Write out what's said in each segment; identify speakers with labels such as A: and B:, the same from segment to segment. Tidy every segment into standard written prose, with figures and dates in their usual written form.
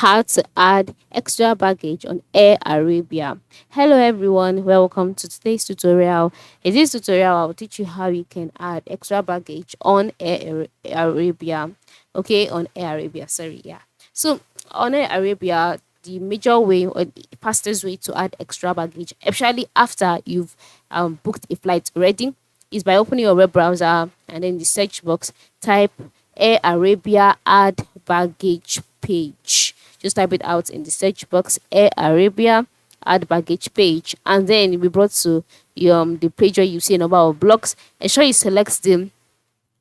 A: how to add extra baggage on Air Arabia. Hello everyone, welcome to today's tutorial. In this tutorial, I'll teach you how you can add extra baggage on Arabia. Okay, on Air Arabia, sorry, yeah. So on Air Arabia, the major way or the fastest way to add extra baggage, especially after you've booked a flight already, is by opening your web browser and then the search box type Air Arabia add baggage page. Just type it out in the search box, Air Arabia add baggage page, and then you'll be brought to the page where you see a number of blocks. Ensure you select the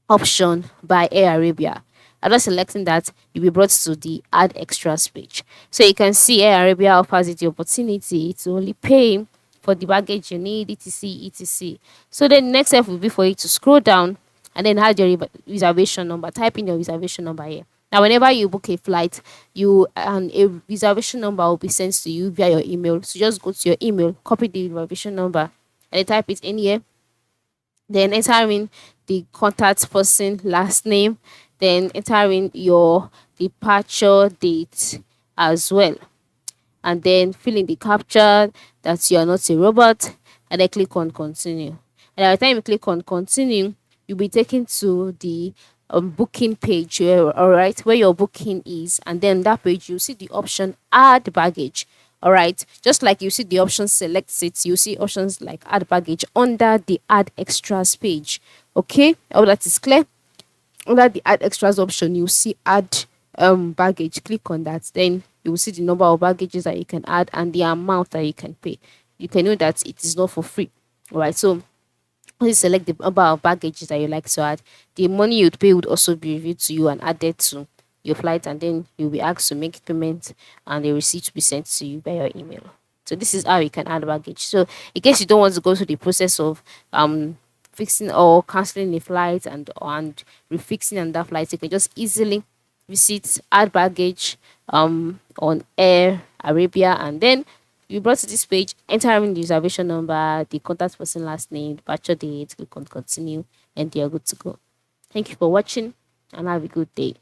A: option by Air Arabia. After selecting that, you'll be brought to the add extras page. So you can see Air Arabia offers you the opportunity to only pay for the baggage you need, etc. etc. So then the next step will be for you to scroll down and then add your reservation number. Type in your reservation number here. Now, whenever you book a flight, a reservation number will be sent to you via your email. So just go to your email, copy the reservation number, and then type it in here. Then enter in the contact person last name, then enter in your departure date as well, and then fill in the capture that you are not a robot, and then click on continue. And by the time you click on continue, you'll be taken to the booking page where, all right, where your booking is, and then that page you see the option add baggage. All right, just like you see the option select seats, you see options like add baggage under the add extras page. Okay, all that is clear. Under the add extras option, you see add baggage. Click on that, then you will see the number of baggages that you can add and the amount that you can pay. You can know that it is not for free. All right, so once you select the number of baggages that you like to add, the money you'd pay would also be reviewed to you and added to your flight, and then you'll be asked to make payment and the receipt will be sent to you by your email. So this is how you can add baggage. So in case you don't want to go through the process of fixing or canceling a flight and refixing another flight, you can just easily visit add baggage on Air Arabia, and then you brought to this page, enter in the reservation number, the contact person last name, departure date, click on continue, and you're good to go. Thank you for watching and have a good day.